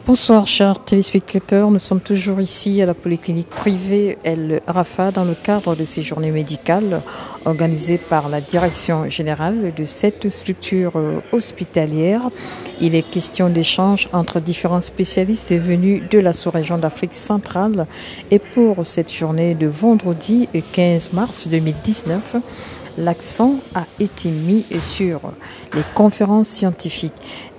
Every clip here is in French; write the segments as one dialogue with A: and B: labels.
A: Bonsoir chers téléspectateurs, nous sommes toujours ici à la polyclinique privée El Rafa dans le cadre de ces journées médicales organisées par la direction générale de cette structure hospitalière. Il est question d'échanges entre différents spécialistes venus de la sous-région d'Afrique centrale et pour cette journée de vendredi 15 mars 2019, l'accent a été mis sur les conférences scientifiques.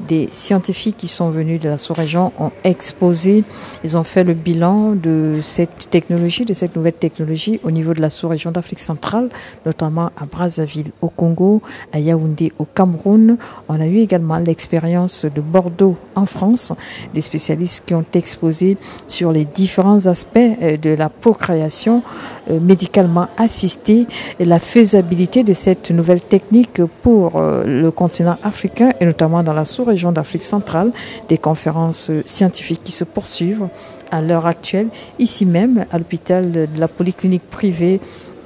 A: Des scientifiques qui sont venus de la sous-région ont exposé, ils ont fait le bilan de cette technologie, de cette nouvelle technologie au niveau de la sous-région d'Afrique centrale, notamment à Brazzaville au Congo, à Yaoundé au Cameroun. On a eu également l'expérience de Bordeaux en France, des spécialistes qui ont exposé sur les différents aspects de la procréation médicalement assistée et la faisabilité de cette nouvelle technique pour le continent africain et notamment dans la sous-région d'Afrique centrale, des conférences scientifiques qui se poursuivent à l'heure actuelle, ici même à l'hôpital de la polyclinique privée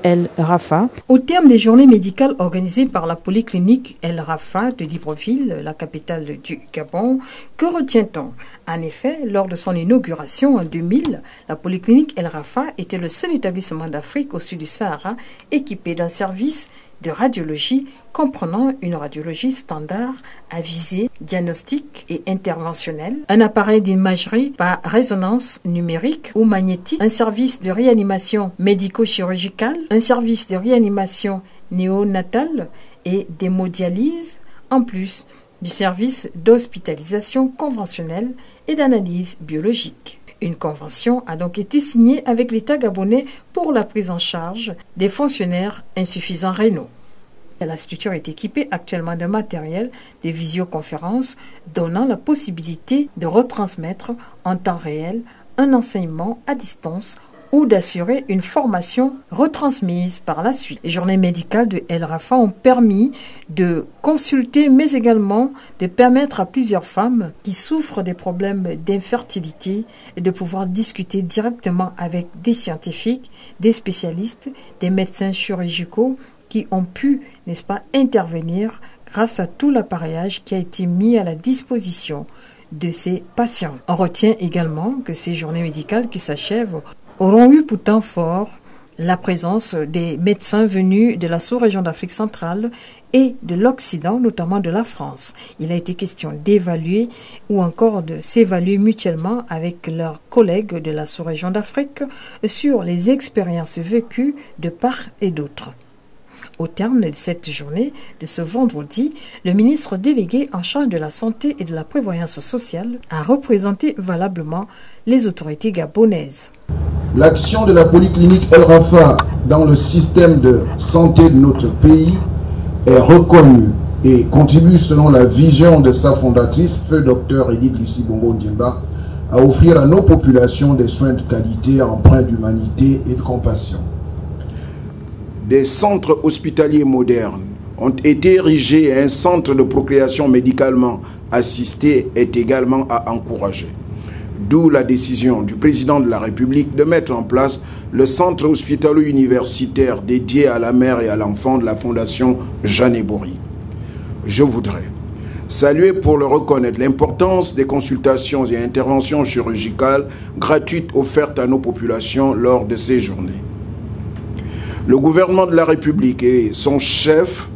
A: El Rafa. Au terme des journées médicales organisées par la polyclinique El Rafa de Libreville, la capitale du Gabon, que retient-on? En effet, lors de son inauguration en 2000, la polyclinique El Rafa était le seul établissement d'Afrique au sud du Sahara équipé d'un service de radiologie comprenant une radiologie standard à visée diagnostique et interventionnelle, un appareil d'imagerie par résonance numérique ou magnétique, un service de réanimation médico-chirurgicale, un service de réanimation néonatale et d'hémodialyse, en plus du service d'hospitalisation conventionnelle et d'analyse biologique. Une convention a donc été signée avec l'État gabonais pour la prise en charge des fonctionnaires insuffisants rénaux. La structure est équipée actuellement d'un matériel de visioconférence donnant la possibilité de retransmettre en temps réel un enseignement à distance ou d'assurer une formation retransmise par la suite. Les journées médicales de El Rafa ont permis de consulter, mais également de permettre à plusieurs femmes qui souffrent des problèmes d'infertilité et de pouvoir discuter directement avec des scientifiques, des spécialistes, des médecins chirurgicaux qui ont pu, n'est-ce pas, intervenir grâce à tout l'appareillage qui a été mis à la disposition de ces patients. On retient également que ces journées médicales qui s'achèvent auront eu pour temps fort la présence des médecins venus de la sous-région d'Afrique centrale et de l'Occident, notamment de la France. Il a été question d'évaluer ou encore de s'évaluer mutuellement avec leurs collègues de la sous-région d'Afrique sur les expériences vécues de part et d'autre. Au terme de cette journée, de ce vendredi, le ministre délégué en charge de la santé et de la prévoyance sociale a représenté valablement les autorités gabonaises.
B: L'action de la polyclinique El Rafa dans le système de santé de notre pays est reconnue et contribue, selon la vision de sa fondatrice, feu Dr Edith Lucie Bongo Ndiemba, à offrir à nos populations des soins de qualité empreints d'humanité et de compassion. Des centres hospitaliers modernes ont été érigés et un centre de procréation médicalement assistée est également à encourager. D'où la décision du président de la République de mettre en place le centre hospitalo-universitaire dédié à la mère et à l'enfant de la Fondation Jeanne Ebori. Je voudrais saluer pour le reconnaître l'importance des consultations et interventions chirurgicales gratuites offertes à nos populations lors de ces journées. Le gouvernement de la République et son chef,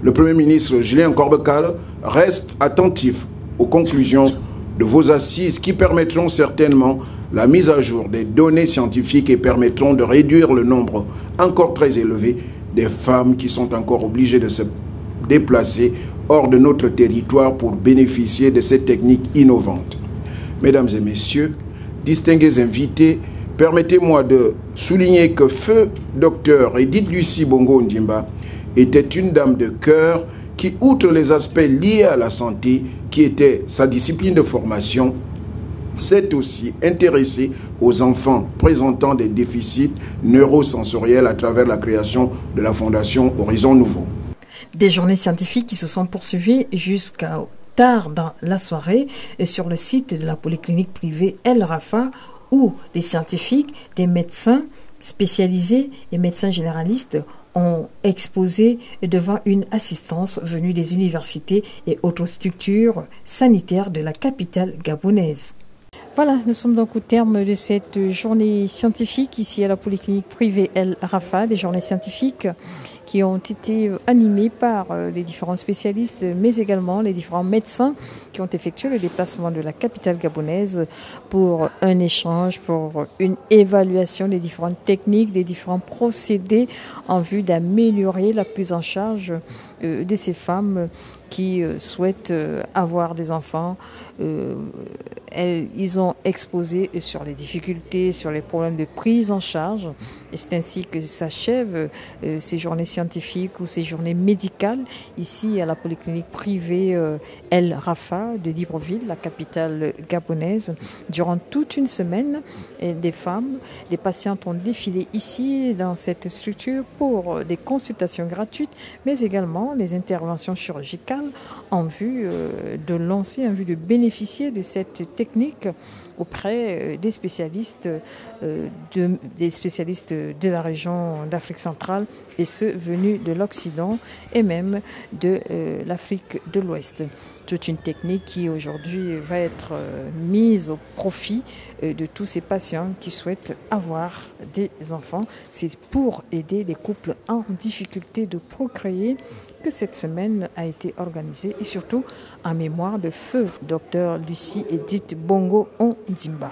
B: le Premier ministre Julien Korbekal, restent attentifs aux conclusions de vos assises qui permettront certainement la mise à jour des données scientifiques et permettront de réduire le nombre encore très élevé des femmes qui sont encore obligées de se déplacer hors de notre territoire pour bénéficier de ces techniques innovantes. Mesdames et messieurs, distingués invités, permettez-moi de souligner que feu Dr Edith Lucie Bongo Ndiemba était une dame de cœur qui, outre les aspects liés à la santé, qui était sa discipline de formation, s'est aussi intéressée aux enfants présentant des déficits neurosensoriels à travers la création de la Fondation Horizon Nouveau.
A: Des journées scientifiques qui se sont poursuivies jusqu'à tard dans la soirée et sur le site de la polyclinique privée El Rafa, où les scientifiques, des médecins spécialisés et médecins généralistes ont exposé devant une assistance venue des universités et autres structures sanitaires de la capitale gabonaise. Voilà, nous sommes donc au terme de cette journée scientifique ici à la polyclinique privée El Rafa, des journées scientifiques qui ont été animées par les différents spécialistes, mais également les différents médecins qui ont effectué le déplacement de la capitale gabonaise pour un échange, pour une évaluation des différentes techniques, des différents procédés en vue d'améliorer la prise en charge de ces femmes qui souhaitent avoir des enfants. Ils ont exposé sur les difficultés, sur les problèmes de prise en charge. Et c'est ainsi que s'achèvent ces journées scientifiques ou ces journées médicales ici à la polyclinique privée El Rafa de Libreville, la capitale gabonaise. Durant toute une semaine, des patientes ont défilé ici dans cette structure pour des consultations gratuites, mais également des interventions chirurgicales en vue de lancer, en vue de bénéficier de cette technique auprès des spécialistes de la région d'Afrique centrale et ceux venus de l'Occident et même de l'Afrique de l'Ouest. Toute une technique qui aujourd'hui va être mise au profit de tous ces patients qui souhaitent avoir des enfants. C'est pour aider les couples en difficulté de procréer que cette semaine a été organisée et surtout en mémoire de feu Dr Lucie Edith Bongo Ondimba.